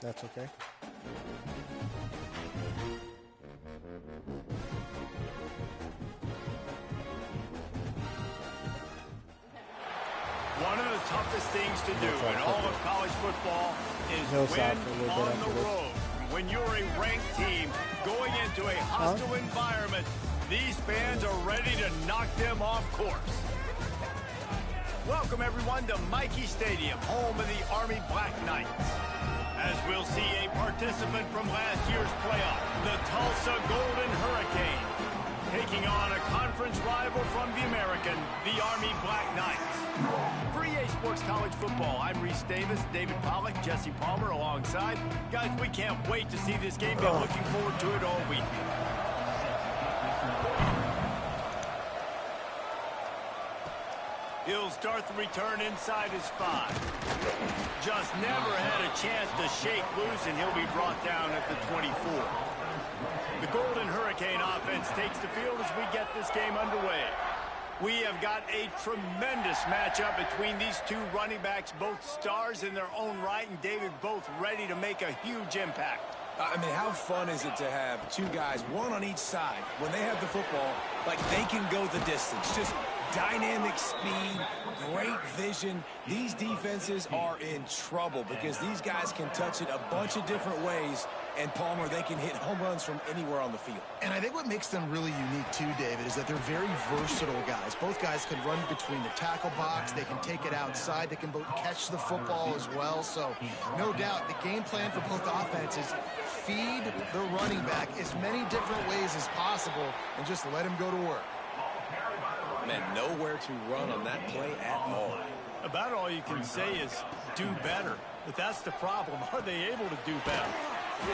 That's okay. One of the toughest things to do in all of college football is win on the road. When you're a ranked team going into a hostile environment, these fans are ready to knock them off course. Welcome, everyone, to Michie Stadium, home of the Army Black Knights. As we'll see a participant from last year's playoff, the Tulsa Golden Hurricane, taking on a conference rival from the American, the Army Black Knights. For EA Sports College Football, I'm Reese Davis, David Pollack, Jesse Palmer alongside. Guys, we can't wait to see this game. Been looking forward to it all week. He'll start the return inside his 5. Just never had a chance to shake loose, and he'll be brought down at the 24. The Golden Hurricane offense takes the field as we get this game underway. We have got a tremendous matchup between these two running backs, both stars in their own right, and David, both ready to make a huge impact. I mean, how fun is it to have two guys, one on each side, when they have the football, like they can go the distance. Just dynamic speed, great vision. These defenses are in trouble because these guys can touch it a bunch of different ways, and Palmer, they can hit home runs from anywhere on the field. And I think what makes them really unique too, David, is that they're very versatile guys. Both guys can run between the tackle box, they can take it outside, they can both catch the football as well. So no doubt the game plan for both offenses, feed the running back as many different ways as possible and just let him go to work. Man, nowhere to run on that play at all. About all you can say is do better. But that's the problem. Are they able to do better?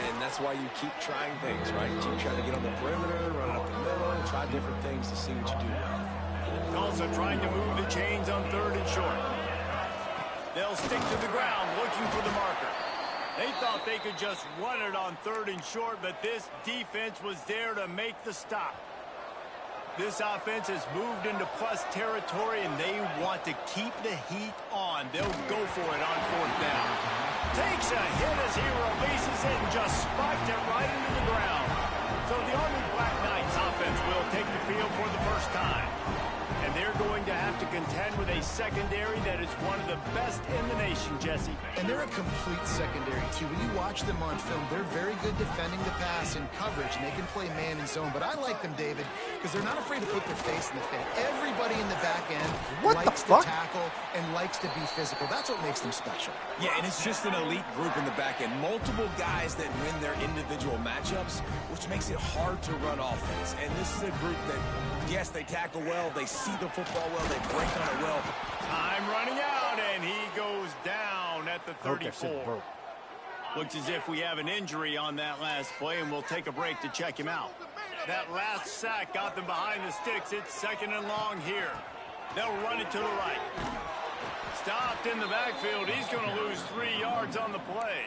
And that's why you keep trying things, right? Keep trying to get on the perimeter, run up the middle, try different things to see what you do well. Also trying to move the chains on 3rd and short. They'll stick to the ground looking for the marker. They thought they could just run it on 3rd and short, but this defense was there to make the stop. This offense has moved into plus territory, and they want to keep the heat on. They'll go for it on 4th down. Takes a hit as he releases it and just spiked it right into the ground. So the Army Black Knights offense will take the field for the first time. And they're going to have to contend with a secondary that is one of the best in the nation, Jesse. And they're a complete secondary, too. When you watch them on film, they're very good defending the pass and coverage, and they can play man and zone. But I like them, David, because they're not afraid to put their face in the fan. Everybody in the back end likes to tackle and likes to be physical. That's what makes them special. Yeah, and it's just an elite group in the back end. Multiple guys that win their individual matchups, which makes it hard to run offense. And this is a group that, yes, they tackle well, they see the football well, they break on it well. Time running out, and he goes down at the 34. Looks as if we have an injury on that last play, and we'll take a break to check him out. That last sack got them behind the sticks. It's 2nd and long here. They'll run it to the right. Stopped in the backfield. He's going to lose 3 yards on the play.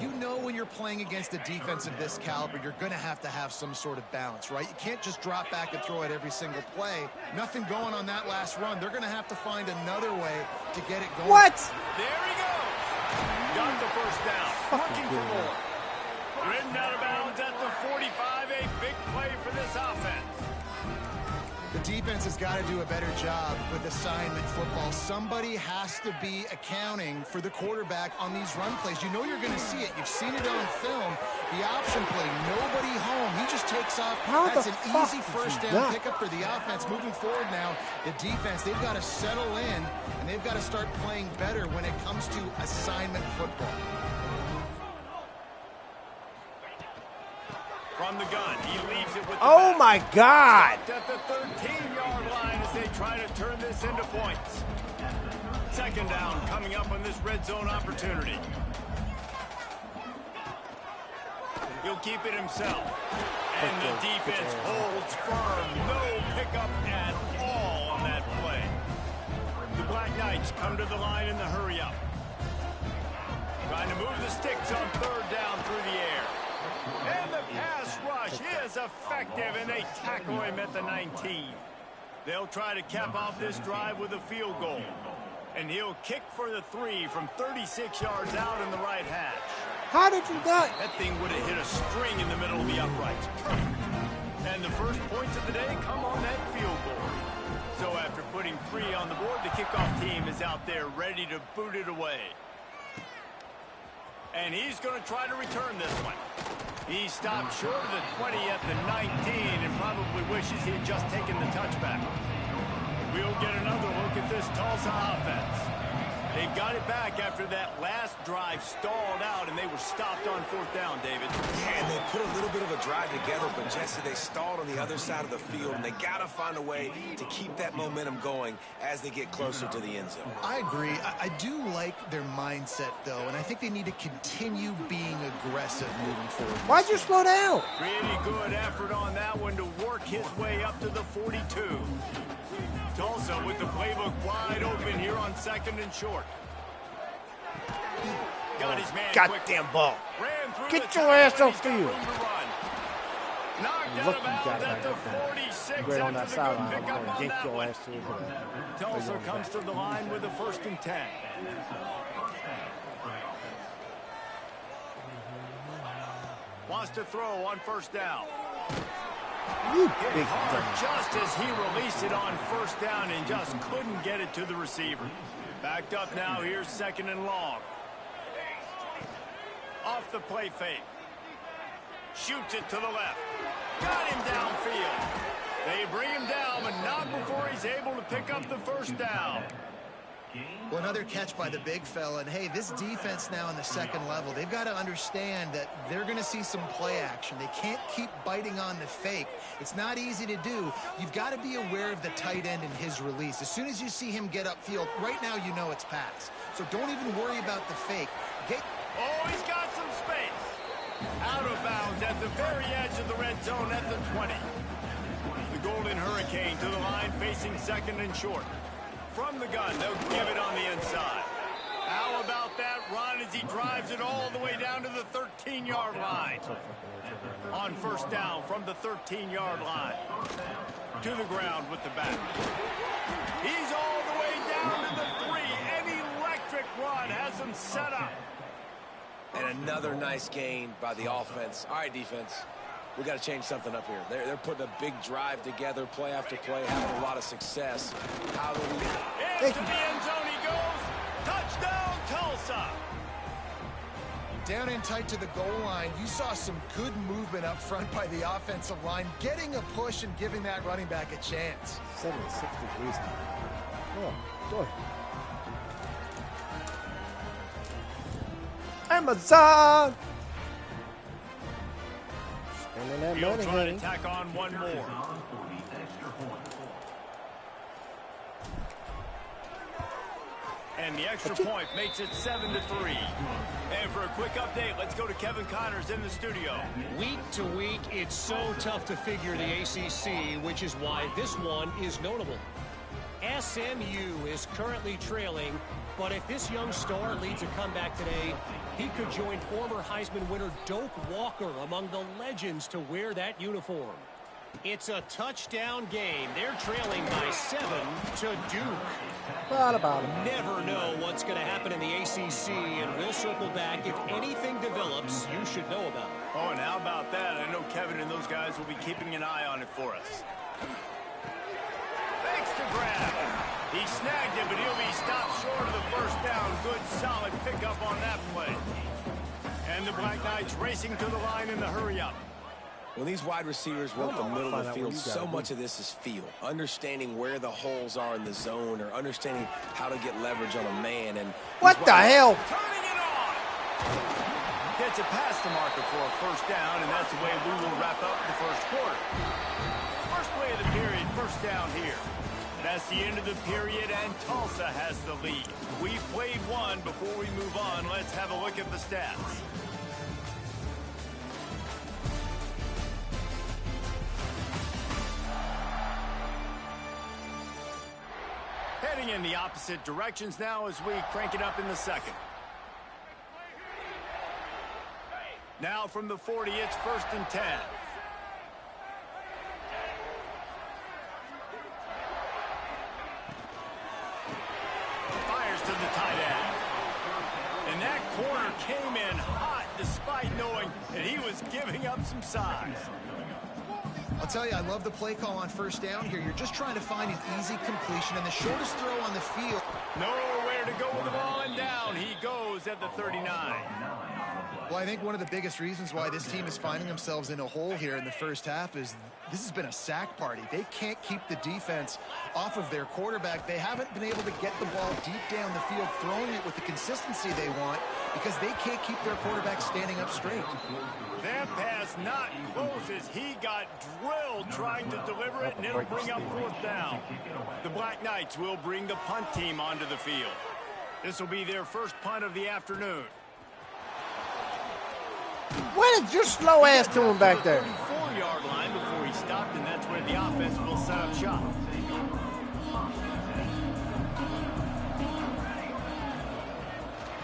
You know when you're playing against a defense of this caliber, you're going to have some sort of balance, right? You can't just drop back and throw it every single play. Nothing going on that last run. They're going to have to find another way to get it going. What? There he goes. Got the first down. Looking for more. Ridden out of bounds at the 45. A big play for this offense. The defense has got to do a better job with assignment football. Somebody has to be accounting for the quarterback on these run plays. You know you're going to see it. You've seen it on film. The option play, nobody home. He just takes off. That's an easy first down pickup for the offense. Moving forward now, the defense, they've got to settle in, and they've got to start playing better when it comes to assignment football. From the gun, he leaves it with the Oh my God! At the 13-yard line as they try to turn this into points. 2nd down coming up on this red zone opportunity. He'll keep it himself. And the defense holds firm. No pickup at all on that play. The Black Knights come to the line in the hurry-up. Trying to move the sticks on 3rd down through the air. And the pass rush is effective, and they tackle him at the 19. They'll try to cap off this drive with a field goal. And he'll kick for the 3 from 36 yards out in the right hash. How did you not? That thing would have hit a string in the middle of the uprights. Perfect. And the first points of the day come on that field goal. So after putting 3 on the board, the kickoff team is out there ready to boot it away. And he's going to try to return this one. He stopped short of the 20 at the 19 and probably wishes he had just taken the touchback. We'll get another look at this Tulsa offense. They've got it back after that last drive stalled out, and they were stopped on 4th down, David. Yeah, and they put a little bit of a drive together, but Jesse, they stalled on the other side of the field, and they got to find a way to keep that momentum going as they get closer to the end zone. I agree. I do like their mindset, though, and I think they need to continue being aggressive moving forward. Why'd you slow down? Pretty good effort on that one to work his way up to the 42. Tulsa with the playbook wide open here on 2nd and short. Got his man Goddamn ball. Ran through Get your ass off field. Knocked out of bounds at the 46 Right on after that the sideline. good pickup on Get that your one. ass to it. Tulsa comes to the line with a 1st and 10. Wants to throw on 1st down. You Hit big hard dummy. just as he released it on 1st down and just couldn't get it to the receiver. Backed up now, here's 2nd and long. Off the play fake. Shoots it to the left. Got him downfield. They bring him down, but not before he's able to pick up the 1st down. Well, another catch by the big fella. And, hey, this defense now in the 2nd level, they've got to understand that they're going to see some play action. They can't keep biting on the fake. It's not easy to do. You've got to be aware of the tight end and his release. As soon as you see him get upfield, right now you know it's pass. So don't even worry about the fake. Oh, he's got some space. Out of bounds at the very edge of the red zone at the 20. The Golden Hurricane to the line facing 2nd and short. From the gun, they'll give it on the inside. How about that run as he drives it all the way down to the 13-yard line? On 1st down from the 13-yard line. To the ground with the back. He's all the way down to the 3. An electric run has him set up. And another nice gain by the offense. All right, defense. We got to change something up here. They're putting a big drive together, play after play, having a lot of success. How do we... Into the end zone he goes. Touchdown, Tulsa. Down in tight to the goal line, you saw some good movement up front by the offensive line, getting a push and giving that running back a chance. 76 degrees. Oh, boy. Amazon! Spending that He'll money, try to honey. tack on one more. And the extra point makes it 7-3. And for a quick update, let's go to Kevin Connors in the studio. Week to week, it's so tough to figure the ACC, which is why this one is notable. SMU is currently trailing, but if this young star leads a comeback today, he could join former Heisman winner Doak Walker among the legends to wear that uniform. It's a touchdown game. They're trailing by 7 to Duke. What about him? Never know what's going to happen in the ACC, and we'll circle back if anything develops you should know about. Oh, and how about that? I know Kevin and those guys will be keeping an eye on it for us. Thanks to grab. He snagged it, but he'll be stopped short of the 1st down. Good, solid pickup on that play. And the Black Knights racing to the line in the hurry-up. When these wide receivers work the middle of the field, so much of this is feel. Understanding where the holes are in the zone or understanding how to get leverage on a man. And What the hell? Turning it on! Gets it past the marker for a 1st down, and that's the way we will wrap up the 1st quarter. First play of the period, 1st down here. That's the end of the period, and Tulsa has the lead. We've played one. Before we move on, let's have a look at the stats. Heading in the opposite directions now as we crank it up in the 2nd. Now from the 40, it's 1st and 10. corner came in hot despite knowing that he was giving up some size. I'll tell you, I love the play call on first down here. You're just trying to find an easy completion and the shortest throw on the field. Nowhere to go with the ball, and down he goes at the 39. Well, I think one of the biggest reasons why this team is finding themselves in a hole here in the first half is this has been a sack party. They can't keep the defense off of their quarterback. They haven't been able to get the ball deep down the field, throwing it with the consistency they want because they can't keep their quarterback standing up straight. That pass not close as he got drilled trying to deliver it, and it'll bring up fourth down. The Black Knights will bring the punt team onto the field. This will be their first punt of the afternoon. What did your slow ass doing back there? 34-yard line before he stopped, and that's where the offense will set up shop.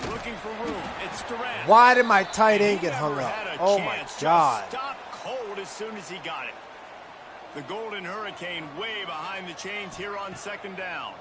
Looking for room. It's Durant. Why did my tight end get hung up? Oh my God. Stop cold as soon as he got it. The Golden Hurricane way behind the chains here on second down.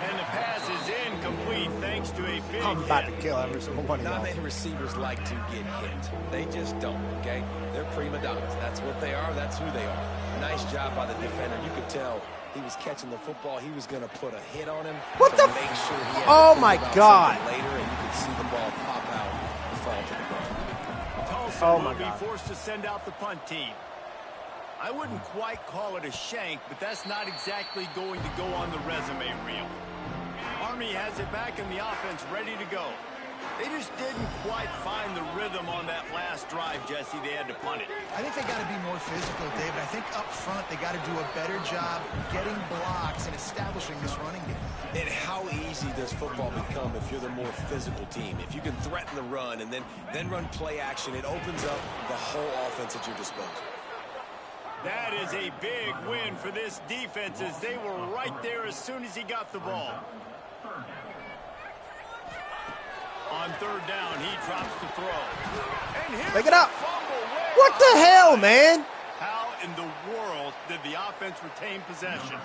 And the pass is incomplete thanks to a big I'm about to hit. kill every single one of Not y'all. many receivers like to get hit. They just don't, okay? They're prima donnas. That's what they are. That's who they are. Nice job by the defender. You could tell he was catching the football. He was going to put a hit on him. What to the? make sure he had Oh to my think about God. something later, and you could see the ball pop out and fall to the ground. Tulsa Oh, my will be God. forced to send out the punt team. I wouldn't quite call it a shank, but that's not exactly going to go on the resume reel. Army has it back in the offense ready to go. They just didn't quite find the rhythm on that last drive, Jesse. They had to punt it. I think they got to be more physical, David. I think up front they got to do a better job getting blocks and establishing this running game. And how easy does football become if you're the more physical team? If you can threaten the run and then run play action, it opens up the whole offense at your disposal. That is a big win for this defense as they were right there as soon as he got the ball. On third down, he drops the throw. And here's Pick it up. a fumble way What the hell, man? How in the world did the offense retain possession?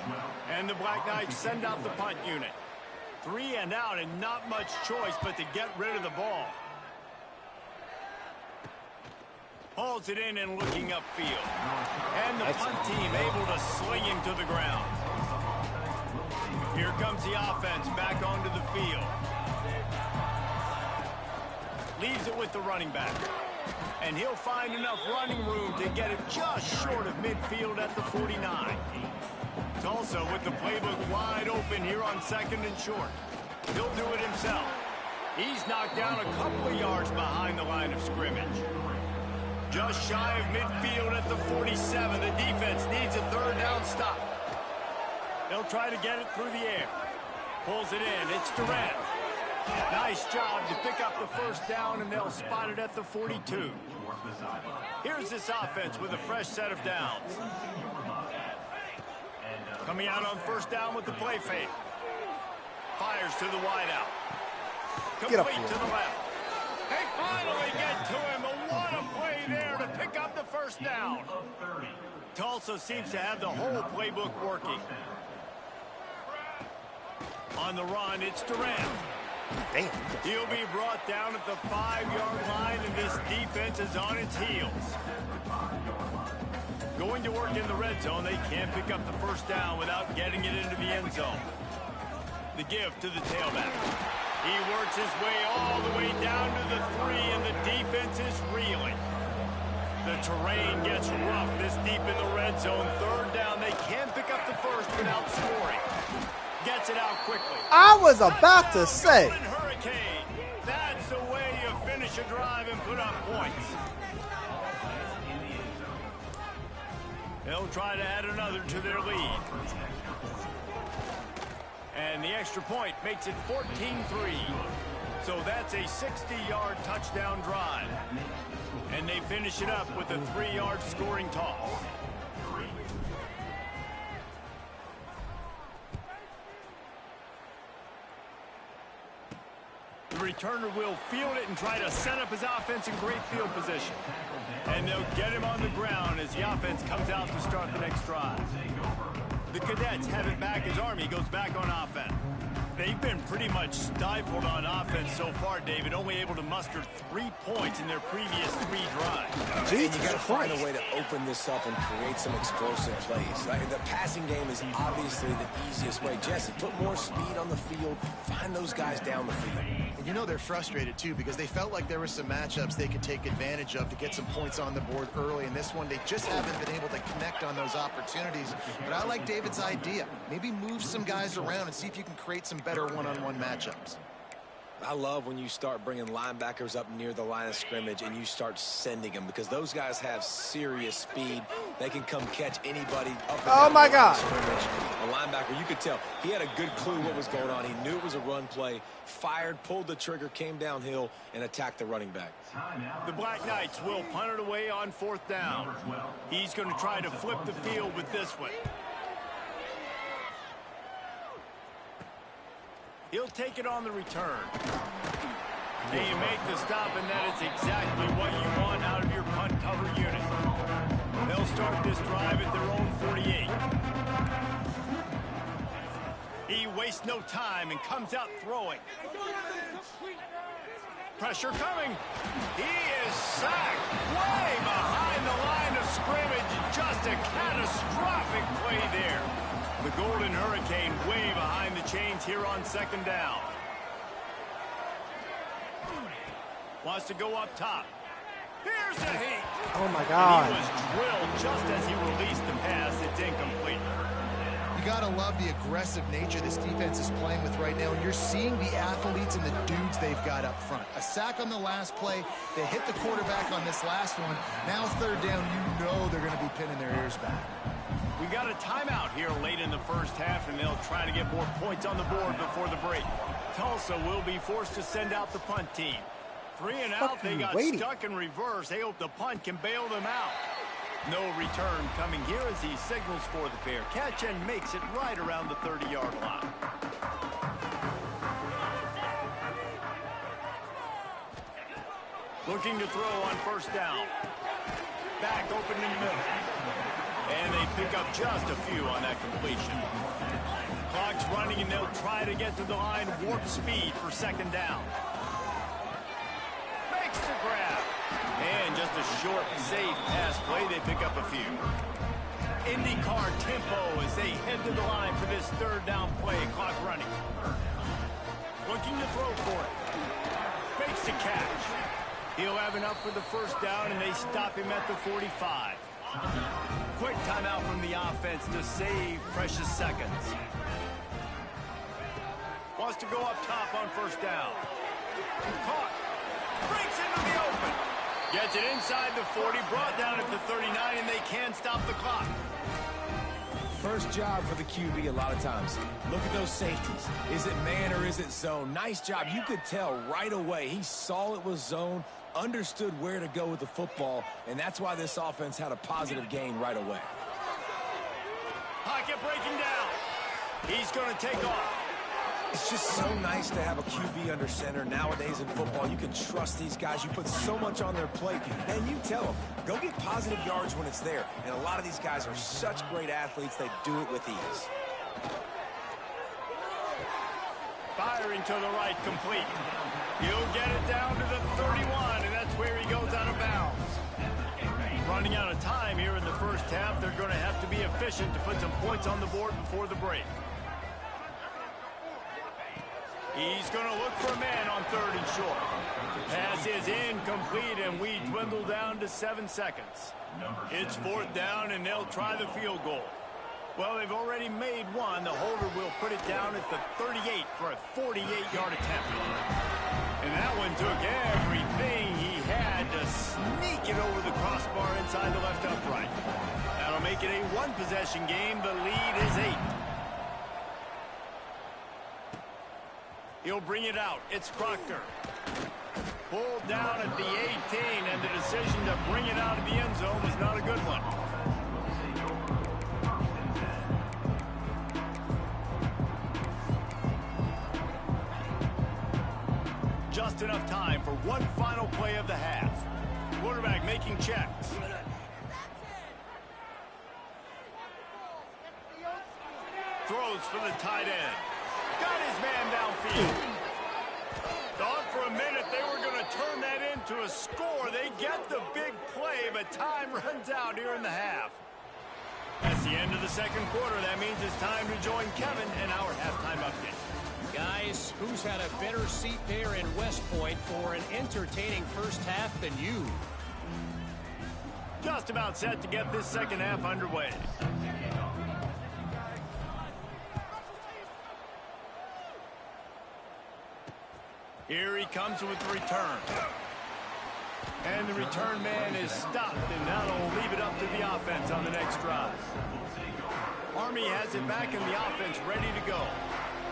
And the Black Knights send out the punt unit. 3 and out and not much choice but to get rid of the ball. Hauls it in and looking upfield. And the punt team able to sling him to the ground. Here comes the offense back onto the field. Leaves it with the running back. And he'll find enough running room to get it just short of midfield at the 49. Tulsa with the playbook wide open here on second and short. He'll do it himself. He's knocked down a couple of yards behind the line of scrimmage. Just shy of midfield at the 47. The defense needs a third down stop. They'll try to get it through the air. Pulls it in. It's Durant. Nice job to pick up the first down, and they'll spot it at the 42. Here's this offense with a fresh set of downs. Coming out on first down with the play fake. Fires to the wideout. Get up Complete here. to the left. They finally get to him, but what a play there to pick up the first down. Tulsa seems to have the whole playbook working. On the run, it's Durant. Damn. He'll be brought down at the 5-yard line, and this defense is on its heels. Going to work in the red zone, they can't pick up the first down without getting it into the end zone. The give to the tailback. He works his way all the way down to the 3, and the defense is reeling. The terrain gets rough this deep in the red zone. Third down, they can't pick up the first without scoring. Gets it out quickly. I was about to say. Golden Hurricane. That's the way you finish a drive and put up points. They'll try to add another to their lead. And the extra point makes it 14-3. So that's a 60-yard touchdown drive. And they finish it up with a 3-yard scoring toss. The returner will field it and try to set up his offense in great field position. And they'll get him on the ground as the offense comes out to start the next drive. The Cadets have it back as Army goes back on offense. They've been pretty much stifled on offense so far, David. Only able to muster 3 points in their previous 3 drives. And you got to find a way to open this up and create some explosive plays. Like, the passing game is obviously the easiest way. Jesse, put more speed on the field. Find those guys down the field. And you know they're frustrated, too, because they felt like there were some matchups they could take advantage of to get some points on the board early. In this one, they just haven't been able to connect on those opportunities. But I like David's idea. Maybe move some guys around and see if you can create some better one-on-one matchups. I love when you start bringing linebackers up near the line of scrimmage and you start sending them, because those guys have serious speed. They can come catch anybody up Oh my God. scrimmage. A linebacker, you could tell he had a good clue what was going on. He knew it was a run play, fired, pulled the trigger, came downhill, and attacked the running back. The Black Knights will punt it away on 4th down. He's going to try to flip the field with this one. He'll take it on the return. And you make the stop, and that is exactly what you want out of your punt cover unit. They'll start this drive at their own 48. He wastes no time and comes out throwing. Pressure coming. He is sacked way behind the line of scrimmage. Just a catastrophic play there. The Golden Hurricane way behind the chains here on 2nd down. Wants to go up top. Here's the heat. Oh, my God. And he was drilled just as he released the pass. It's incomplete. You got to love the aggressive nature this defense is playing with right now, and you're seeing the athletes and the dudes they've got up front. A sack on the last play. They hit the quarterback on this last one. Now 3rd down, you know they're going to be pinning their ears back. We got a timeout here late in the first half, and they'll try to get more points on the board before the break. Tulsa will be forced to send out the punt team. 3 and out, they got stuck in reverse. They hope the punt can bail them out. No return coming here as he signals for the fair catch and makes it right around the 30-yard line. Looking to throw on 1st down. Back open in the middle. And they pick up just a few on that completion. Clock's running, and they'll try to get to the line. Warp speed for 2nd down. Makes the grab. And just a short, safe pass play. They pick up a few. IndyCar tempo as they head to the line for this 3rd down play. Clock running. Looking to throw for it. Makes the catch. He'll have enough for the 1st down, and they stop him at the 45. Quick timeout from the offense to save precious seconds. Wants to go up top on 1st down. Caught. Breaks into the open. Gets it inside the 40, brought down at the 39, and they can't stop the clock. First job for the QB a lot of times. Look at those safeties. Is it man or is it zone? Nice job. You could tell right away. He saw it was zone, understood where to go with the football, and that's why this offense had a positive gain right away. Pocket breaking down. He's going to take off. It's just so nice to have a QB under center. Nowadays in football, you can trust these guys. You put so much on their plate, and you tell them, go get positive yards when it's there. And a lot of these guys are such great athletes, they do it with ease. Firing to the right, complete. He'll get it down to the 31, and that's where he goes out of bounds. Running out of time here in the first half. They're going to have to be efficient to put some points on the board before the break. He's going to look for a man on 3rd and short. Pass is incomplete, and we dwindle down to 7 seconds. It's 4th down, and they'll try the field goal. Well, they've already made one. The holder will put it down at the 38 for a 48-yard attempt. And that one took everything he had to sneak it over the crossbar inside the left upright. That'll make it a 1-possession game. The lead is 8. He'll bring it out. It's Proctor. Pulled down at the 18, and the decision to bring it out of the end zone was not a good one. Just enough time for one final play of the half. Quarterback making checks. Throws for the tight end. got his man downfield. Thought for a minute they were going to turn that into a score. They get the big play, but time runs out here in the half. That's the end of the second quarter. That means it's time to join Kevin in our halftime update. Guys, who's had a better seat there in West Point for an entertaining first half than you? Just about set to get this second half underway. Here he comes with the return. And the return man is stopped, and that'll leave it up to the offense on the next drive. Army has it back in the offense, ready to go.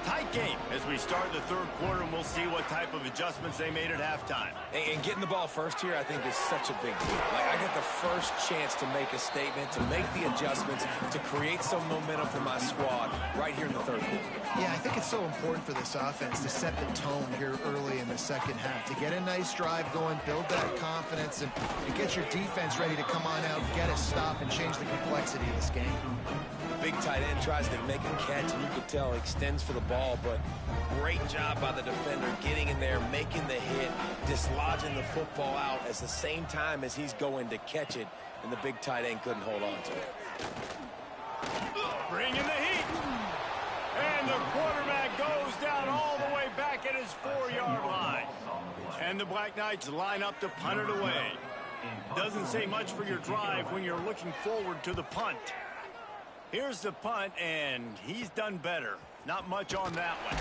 Tight game as we start the third quarter, and we'll see what type of adjustments they made at halftime. And getting the ball first here, I think, is such a big deal. Like, I got the first chance to make a statement, to make the adjustments, to create some momentum for my squad right here in the third quarter. Yeah, I think it's so important for this offense to set the tone here early in the second half, to get a nice drive going, build that confidence, and get your defense ready to come on out, get a stop, and change the complexity of this game. Big tight end tries to make a catch, and you could tell extends for the ball, but great job by the defender getting in there, making the hit, dislodging the football out at the same time as he's going to catch it, and the big tight end couldn't hold on to it. Bringing the heat. And the quarterback goes down all the way back at his 4-yard line. And the Black Knights line up to punt it away. Doesn't say much for your drive when you're looking forward to the punt. Here's the punt, and he's done better. Not much on that one.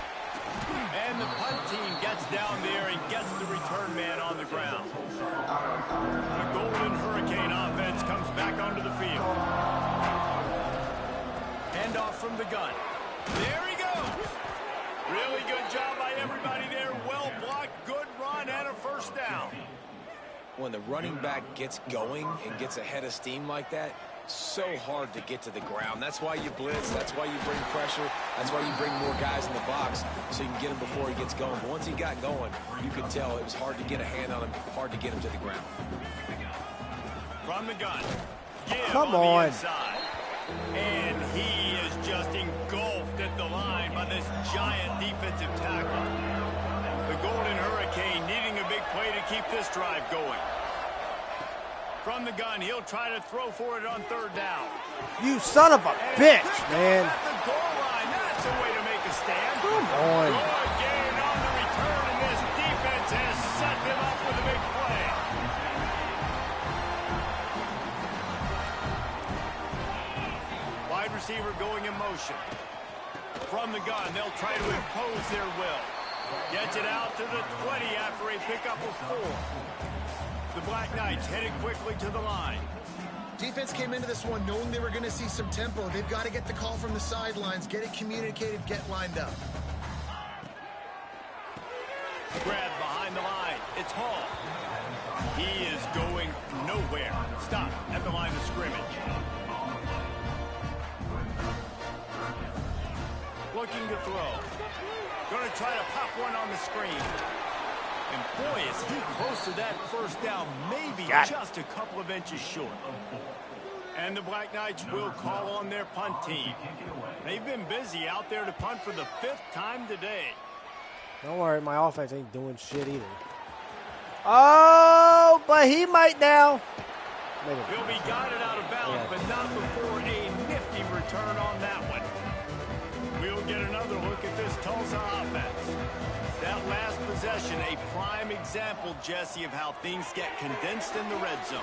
And the punt team gets down there and gets the return man on the ground. The Golden Hurricane offense comes back onto the field. Handoff from the gun. There he goes. Really good job by everybody there. Well blocked, good run, and a first down. When the running back gets going and gets ahead of steam like that, so hard to get to the ground. That's why you blitz. That's why you bring pressure. That's why you bring more guys in the box so you can get him before he gets going. But once he got going, you could tell it was hard to get a hand on him, hard to get him to the ground. From the gun. Come on. And he is just engulfed at the line by this giant defensive tackle. The Golden Hurricane needing a big play to keep this drive going. From the gun, he'll try to throw for it on third down. You son of a bitch, man. At the goal line, that's a way to make a stand. Come on. Good gain on the return, and this defense has set them up with a big play. Wide receiver going in motion. From the gun, they'll try to impose their will. Gets it out to the 20 after a pickup of 4. The Black Knights headed quickly to the line. Defense came into this one knowing they were going to see some tempo. They've got to get the call from the sidelines, get it communicated, get lined up. Grab behind the line. It's Hall. He is going nowhere. Stop at the line of scrimmage. Looking to throw. Going to try to pop one on the screen. And boy, is he close to that first down, maybe just a couple of inches short. And the Black Knights will call on their punt team. They've been busy out there to punt for the 5th time today. Don't worry, my offense ain't doing shit either. Oh, but he might now. Maybe. He'll be guided out of bounds, but not before a nifty return on that one. We'll get another look at this Tulsa offense. That last possession, a prime example, Jesse, of how things get condensed in the red zone.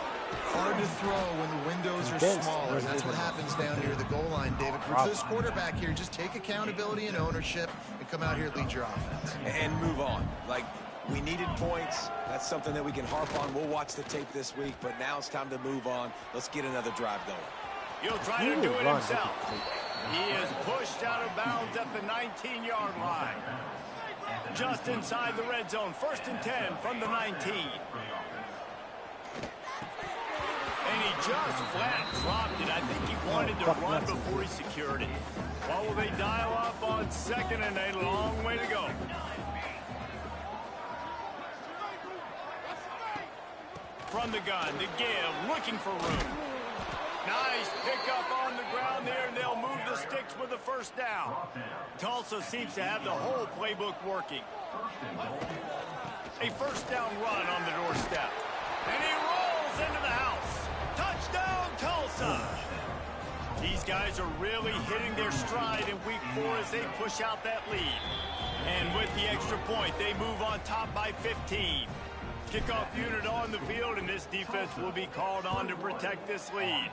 Hard to throw when the windows are smaller. That's what happens down here at the goal line, David. For this quarterback here, just take accountability and ownership and come out here and lead your offense. And move on. Like, we needed points. That's something that we can harp on. We'll watch the tape this week, but now it's time to move on. Let's get another drive going. He'll try to do it himself. He is pushed out of bounds at the 19-yard line. Just inside the red zone. 1st and 10 from the 19. And he just flat dropped it. I think he wanted to run before he secured it. What will they dial up on 2nd and a long way to go? From the gun, the give, looking for room. Nice pickup on the ground there, and they'll move the the sticks with the first down. Tulsa seems to have the whole playbook working. A first down run on the doorstep. And he rolls into the house. Touchdown, Tulsa! These guys are really hitting their stride in week 4 as they push out that lead. And with the extra point, they move on top by 15. Kickoff unit on the field, and this defense will be called on to protect this lead.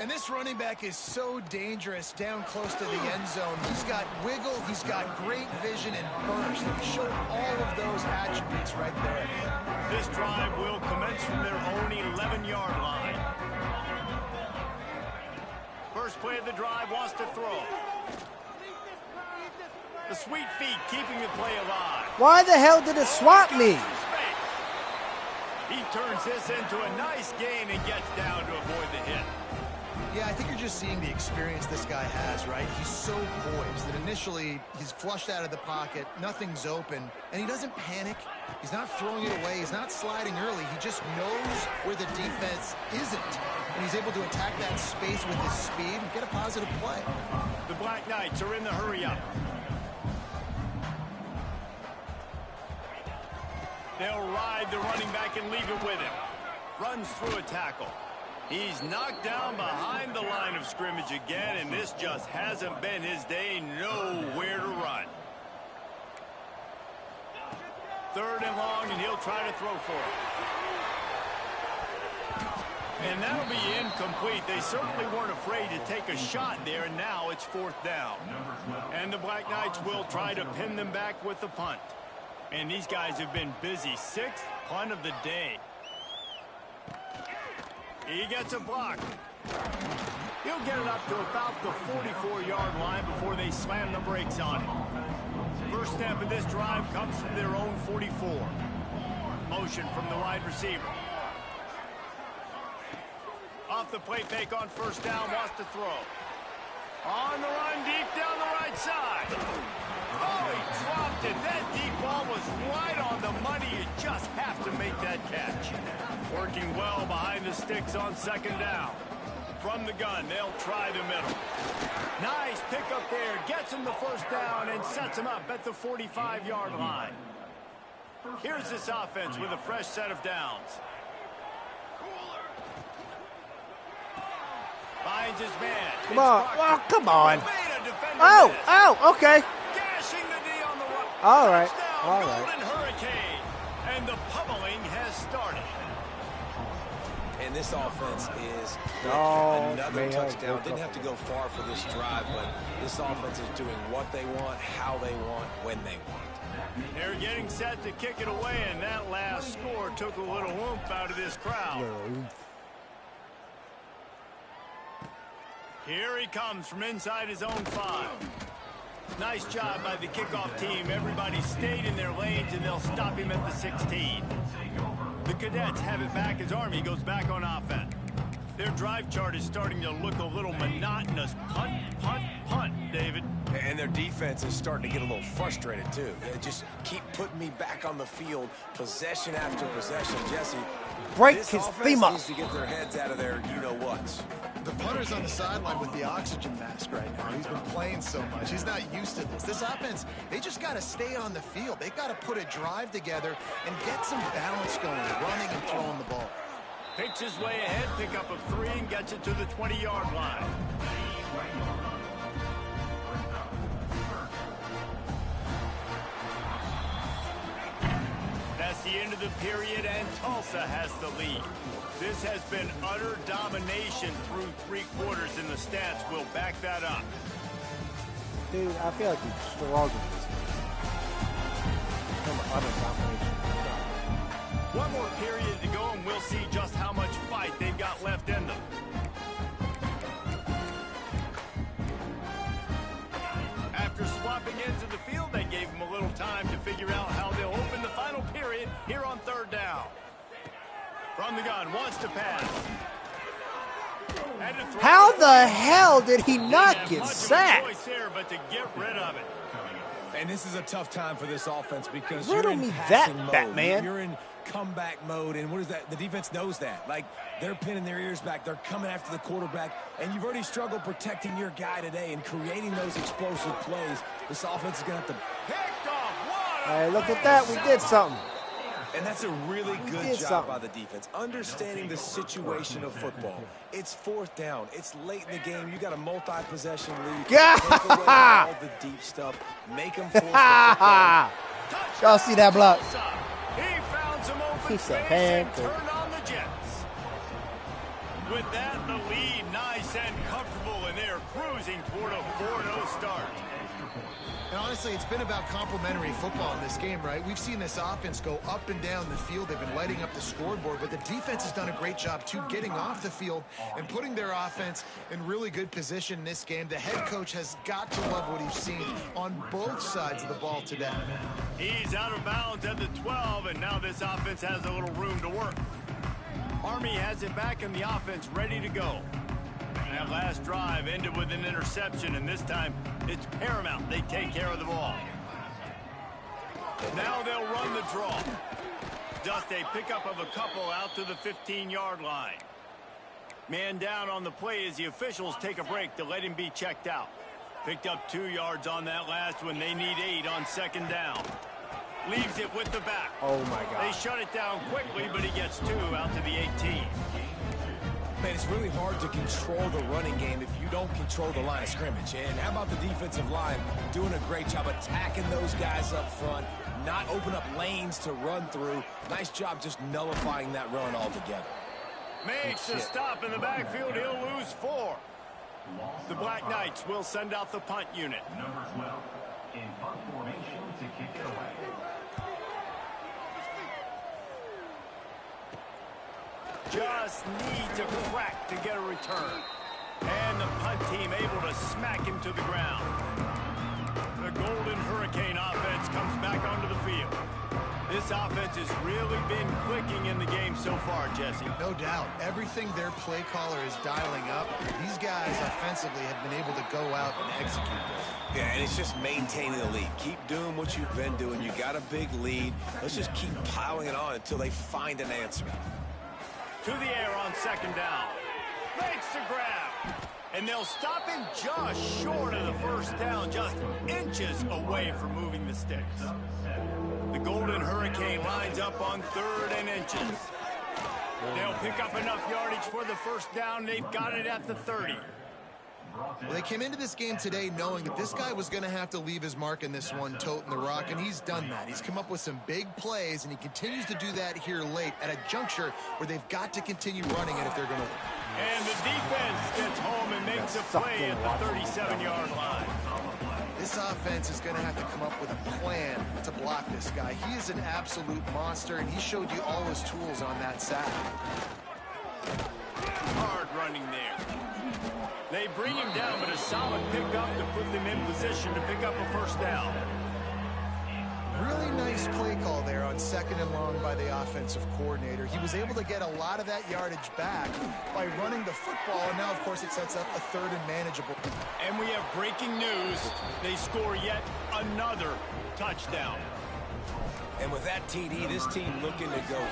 And this running back is so dangerous down close to the end zone. He's got wiggle, he's got great vision and burst. He showed all of those attributes right there. This drive will commence from their own 11-yard line. First play of the drive, wants to throw. The sweet feet keeping the play alive. Why the hell did it swap me? He turns this into a nice gain and gets down to avoid the hit. Yeah, I think you're just seeing the experience this guy has, right? He's so poised that initially he's flushed out of the pocket, nothing's open, and he doesn't panic. He's not throwing it away. He's not sliding early. He just knows where the defense isn't, and he's able to attack that space with his speed and get a positive play. The Black Knights are in the hurry-up. They'll ride the running back and leave it with him. Runs through a tackle. He's knocked down behind the line of scrimmage again, and this just hasn't been his day. Nowhere to run. Third and long, and he'll try to throw for it. And that'll be incomplete. They certainly weren't afraid to take a shot there, and now it's fourth down. And the Black Knights will try to pin them back with the punt. And these guys have been busy. 6th punt of the day. He gets a block. He'll get it up to about the 44-yard line before they slam the brakes on him. First step of this drive comes from their own 44. Motion from the wide receiver. Off the play fake on first down, wants to throw. On the run, deep down the right side. Oh, he dropped it. That deep ball was right on the money. You just have to make that catch. Working well behind the sticks on second down. From the gun, they'll try the middle. Nice pickup there. Gets him the first down and sets him up at the 45-yard line. Here's this offense with a fresh set of downs. Finds his man. Come on. Oh, come on. Okay. Gashing the D on the run. All right. Touchdown, All right. Golden Hurricane. And the pummeling has started. And this offense is another touchdown. Didn't have to go far for this drive, but this offense is doing what they want, how they want, when they want. They're getting set to kick it away, and that last score took a little oomph out of this crowd. Here he comes from inside his own 5. Nice job by the kickoff team. Everybody stayed in their lanes, and they'll stop him at the 16. The Cadets have it back as Army goes back on offense. Their drive chart is starting to look a little monotonous. Punt, punt, punt, David. And their defense is starting to get a little frustrated, too. They just keep putting me back on the field, possession after possession. Jesse, break this his offense femur. needs to get their heads out of their you-know-whats. The punter's on the sideline with the oxygen mask right now. He's been playing so much. He's not used to this. This offense, they just got to stay on the field. They've got to put a drive together and get some balance going, running and throwing the ball. Picks his way ahead, pickup of 3, and gets it to the 20-yard line. That's the end of the period, and Tulsa has the lead. This has been utter domination through 3 quarters, and the stats will back that up. Dude, I feel like we're struggling this game. From utter domination. One more period to go, and we'll see just how much fight they've got left in them. After swapping into the field, they gave them a little time to figure out how they'll open the final period here on third down. From the gun, wants to pass. How the hell did he not get sacked? There, but to get rid of it. And this is a tough time for this offense because Riddle you're in me passing that, mode. Batman. You're in comeback mode, and what is that? The defense knows that. Like, they're pinning their ears back. They're coming after the quarterback, and you've already struggled protecting your guy today and creating those explosive plays. This offense is going to have to Picked off. Hey, look at that. We did something. And that's a really good job by the defense, understanding the situation of football. It's 4th down. It's late in the game. You got a multi-possession lead. Yeah. Take away all the deep stuff. Make them force the football. Y'all see that block? He found some open He's a space and hand. turned on the Jets. With that, the lead nice and comfortable, and they're cruising toward a 4-0 start. And honestly, it's been about complementary football in this game, right? We've seen this offense go up and down the field. They've been lighting up the scoreboard, but the defense has done a great job, too, getting off the field and putting their offense in really good position in this game. The head coach has got to love what he's seen on both sides of the ball today. He's out of bounds at the 12, and now this offense has a little room to work. Army has it back, and the offense ready to go. That last drive ended with an interception, and this time it's paramount they take care of the ball. Now they'll run the draw. Just a pickup of a couple out to the 15-yard line. Man down on the play as the officials take a break to let him be checked out. Picked up 2 yards on that last one. They need 8 on 2nd down. Leaves it with the back. Oh, my God. They shut it down quickly, but he gets 2 out to the 18. Man, it's really hard to control the running game if you don't control the line of scrimmage. And how about the defensive line doing a great job attacking those guys up front, not open up lanes to run through. Nice job just nullifying that run altogether. Makes a stop in the backfield. He'll lose 4. The Black Knights will send out the punt unit. Number 12 in punt formation to kick it away. Just needs a crack to get a return. And the punt team able to smack him to the ground. The Golden Hurricane offense comes back onto the field. This offense has really been clicking in the game so far, Jesse. No doubt. Everything their play caller is dialing up, these guys offensively have been able to go out and execute this. Yeah, and it's just maintaining the lead. Keep doing what you've been doing. You got a big lead. Let's just keep piling it on until they find an answer. To the air on 2nd down. Makes the grab. And they'll stop him just short of the 1st down, just inches away from moving the sticks. The Golden Hurricane lines up on 3rd and inches. They'll pick up enough yardage for the 1st down. They've got it at the 30. Well, they came into this game today knowing that this guy was going to have to leave his mark in this one, toting the rock, and he's done that. He's come up with some big plays, and he continues to do that here late at a juncture where they've got to continue running it if they're going to win. And the defense gets home and makes a play at the 37-yard line. This offense is going to have to come up with a plan to block this guy. He is an absolute monster, and he showed you all his tools on that side. Hard running there. They bring him down, but a solid pickup to put them in position to pick up a 1st down. Really nice play call there on 2nd and long by the offensive coordinator. He was able to get a lot of that yardage back by running the football, and now, of course, it sets up a 3rd and manageable. And we have breaking news. They score yet another touchdown. And with that TD, this team looking to go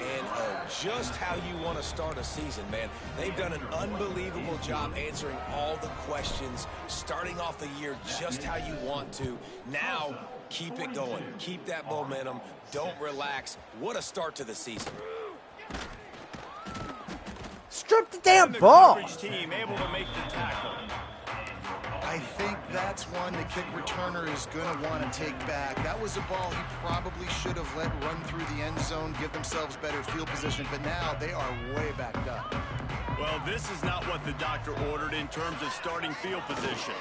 4-0. Just how you want to start a season, man. They've done an unbelievable job answering all the questions, starting off the year just how you want to. Now, keep it going. Keep that momentum. Don't relax. What a start to the season. Strip the damn And the ball. coverage team able to make the tackle. I think that's one the kick returner is going to want to take back. That was a ball he probably should have let run through the end zone, give themselves better field position, but now they are way backed up. Well, this is not what the doctor ordered in terms of starting field position.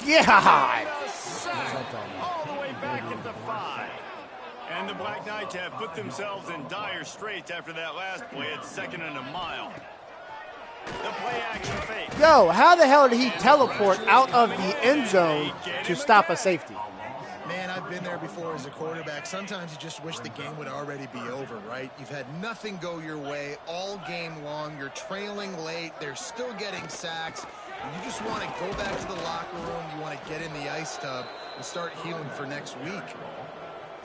Yeah. And a sack all the way back at the 5. And the Black Knights have put themselves in dire straits after that last play at 2nd and a mile. The play action fake. Yo, how the hell did he teleport out of the end zone to stop a safety? Man, I've been there before as a quarterback. Sometimes you just wish the game would already be over, right? You've had nothing go your way all game long. You're trailing late. They're still getting sacks. And you just want to go back to the locker room. You want to get in the ice tub. and start healing for next week.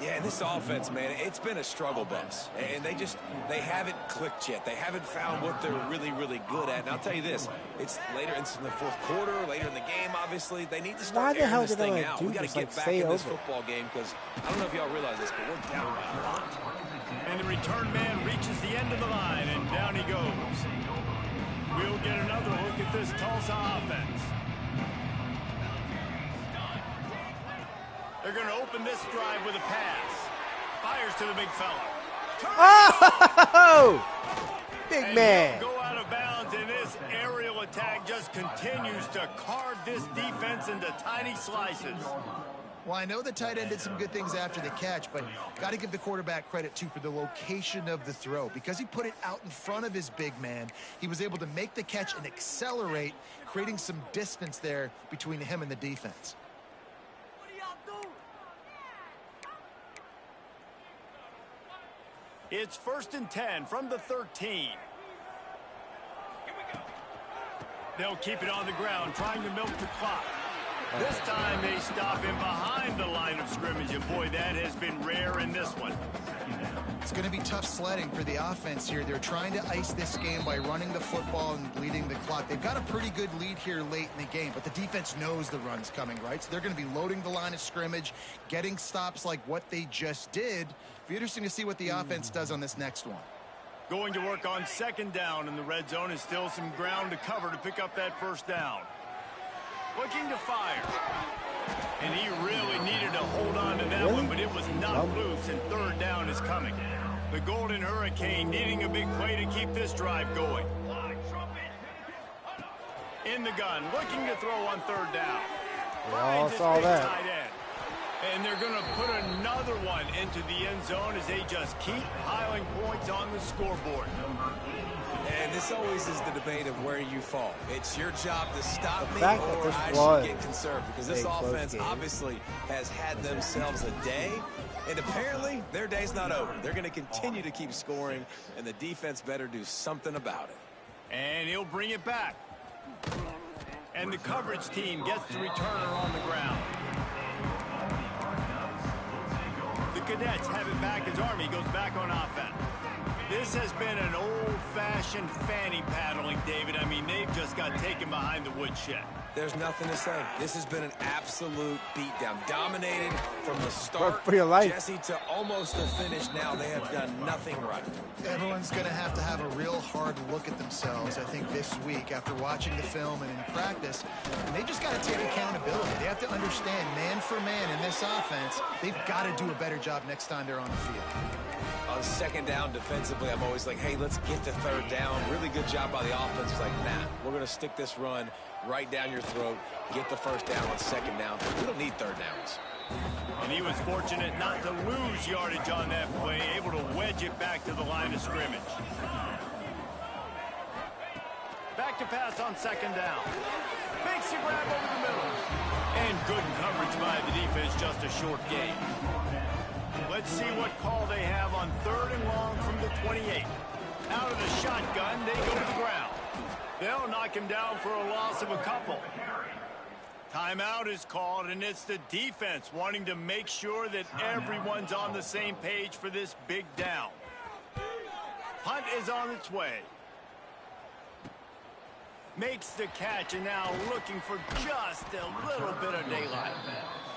Yeah, and this offense, man, it's been a struggle bus. And they haven't clicked yet. They haven't found what they're really, really good at. And I'll tell you this, it's later, it's in the fourth quarter, later in the game, obviously. They need to start airing this thing out. We got to get back in this football game because I don't know if y'all realize this, but we're down by a lot. And the return man reaches the end of the line, and down he goes. We'll get another look at this Tulsa offense. They're going to open this drive with a pass. Fires to the big fella. Oh! Big man. Go out of bounds, and this aerial attack just continues to carve this defense into tiny slices. Well, I know the tight end did some good things after the catch, but got to give the quarterback credit, too, for the location of the throw. Because he put it out in front of his big man, he was able to make the catch and accelerate, creating some distance there between him and the defense. It's 1st and 10 from the 13. They'll keep it on the ground, trying to milk the clock. This time they stop him behind the line of scrimmage, and boy, that has been rare in this one. It's going to be tough sledding for the offense here. They're trying to ice this game by running the football and bleeding the clock. They've got a pretty good lead here late in the game, but the defense knows the run's coming, right? So they're going to be loading the line of scrimmage, getting stops like what they just did. Be interesting to see what the offense does on this next one. Going to work on 2nd down in the red zone, is still some ground to cover to pick up that 1st down. Looking to fire. And he really needed to hold on to that one, but it was not loose, and 3rd down is coming. The Golden Hurricane needing a big play to keep this drive going. In the gun, looking to throw on 3rd down. We all saw that. Tight end. And they're going to put another one into the end zone as they just keep piling points on the scoreboard. And this always is the debate of where you fall. It's your job to stop me, fact or that I this should get conserved, because this offense obviously has had themselves a day, and apparently their day's not over. They're going to continue to keep scoring, and the defense better do something about it. And he'll bring it back. And the coverage team gets the returner on the ground. The Cadets have it back as Army goes back on offense. This has been an old-fashioned fanny paddling, David. I mean, they've just got taken behind the woodshed. There's nothing to say. This has been an absolute beatdown. Dominated from the start, for your life, Jesse, to almost the finish now. They have done nothing right. Everyone's going to have a real hard look at themselves, I think, this week after watching the film and in practice. And they just got to take accountability. They have to understand, man for man in this offense, they've got to do a better job next time they're on the field. On 2nd down defensively, I'm always like, hey, let's get to 3rd down. Really good job by the offense. It's like, nah, we're going to stick this run right down your throat, get the 1st down on 2nd down. We don't need 3rd downs. And he was fortunate not to lose yardage on that play, able to wedge it back to the line of scrimmage. Back to pass on 2nd down. Makes the grab over the middle. And good coverage by the defense, just a short gain. Let's see what call they have on 3rd and long from the 28. Out of the shotgun, they go to the ground. They'll knock him down for a loss of a couple. Timeout is called, and it's the defense wanting to make sure that everyone's on the same page for this big down. Punt is on its way. Makes the catch, and now looking for just a little bit of daylight.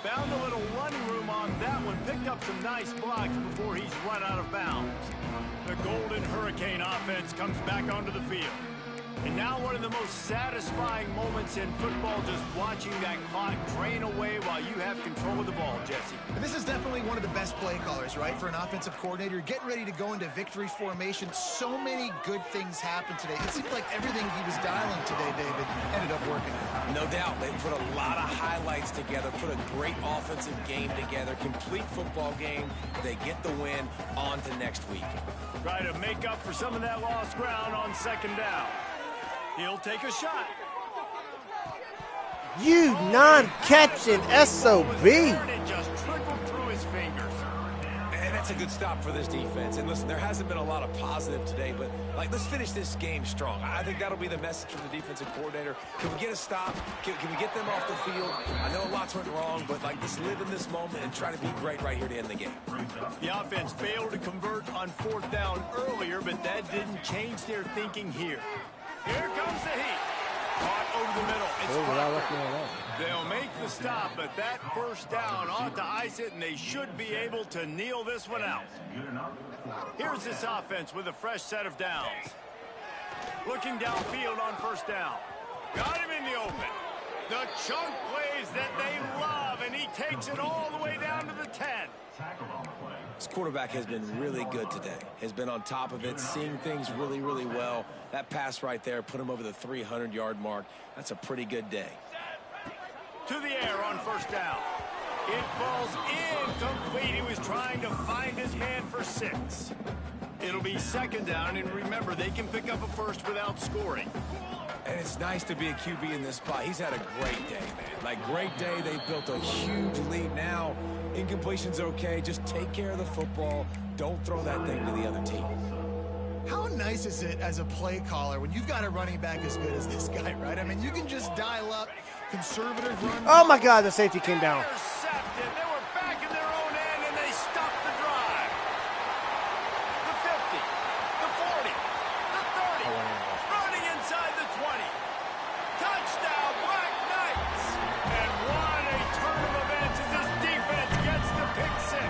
Found a little running room on that one. Picked up some nice blocks before he's run out of bounds. The Golden Hurricane offense comes back onto the field. And now one of the most satisfying moments in football, just watching that clock drain away while you have control of the ball, Jesse. And this is definitely one of the best play callers, right, for an offensive coordinator. Getting ready to go into victory formation. So many good things happened today. It seemed like everything he was dialing today, David, ended up working. No doubt. They put a lot of highlights together, put a great offensive game together, complete football game. They get the win on to next week. Try to make up for some of that lost ground on 2nd down. He'll take a shot. You non-catching SOB. It just trickled through his fingers. And That's a good stop for this defense. And listen, there hasn't been a lot of positive today, but like, let's finish this game strong. I think that'll be the message from the defensive coordinator. Can we get a stop? Can we get them off the field? I know lots went wrong, but like, let's live in this moment and try to be great right here to end the game. The offense failed to convert on 4th down earlier, but that didn't change their thinking here. Here comes the heat. Caught over the middle. It's They'll make the stop, but that 1st down ought to ice it, and they should be able to kneel this one out. Here's this offense with a fresh set of downs. Looking downfield on 1st down. Got him in the open. The chunk plays that they love, and he takes it all the way down to the 10. This quarterback has been really good today. Has been on top of it, seeing things really, really well. That pass right there put him over the 300-yard mark. That's a pretty good day. To the air on 1st down. It falls incomplete. He was trying to find his man for 6. It'll be 2nd down, and remember, they can pick up a first without scoring. And it's nice to be a QB in this spot. He's had a great day, man. Like, great day. They've built a huge lead now. Incompletion's okay. Just take care of the football. Don't throw that thing to the other team. How nice is it as a play caller when you've got a running back as good as this guy, right? I mean, you can just dial up conservative run. Oh, my God, the safety came down. Intercepted. They were back in their own end, and they stopped the drive. The 50, the 40, the 30, running inside the 20. Touchdown, Black Knights. And what a turn of events as this defense gets the pick 6.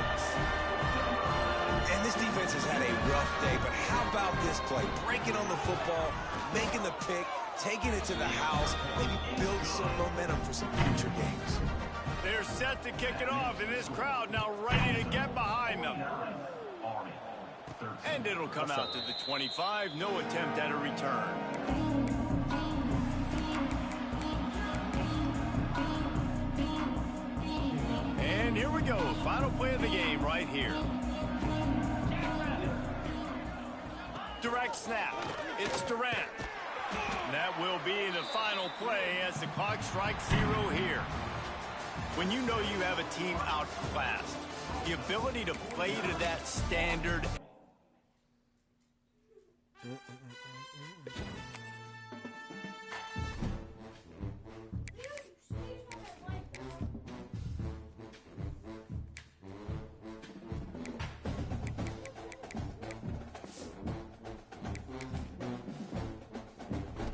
And this defense has had a rough day, but how about this play? Breaking on the football, making the pick, taking it to the house, maybe build some momentum for some future games. They're set to kick it off, and this crowd now ready to get behind them. And it'll come out to the 25. No attempt at a return. And here we go. Final play of the game right here. Direct snap. It's Durant. That will be the final play as the clock strikes 0 here. When you know you have a team outclassed, the ability to play to that standard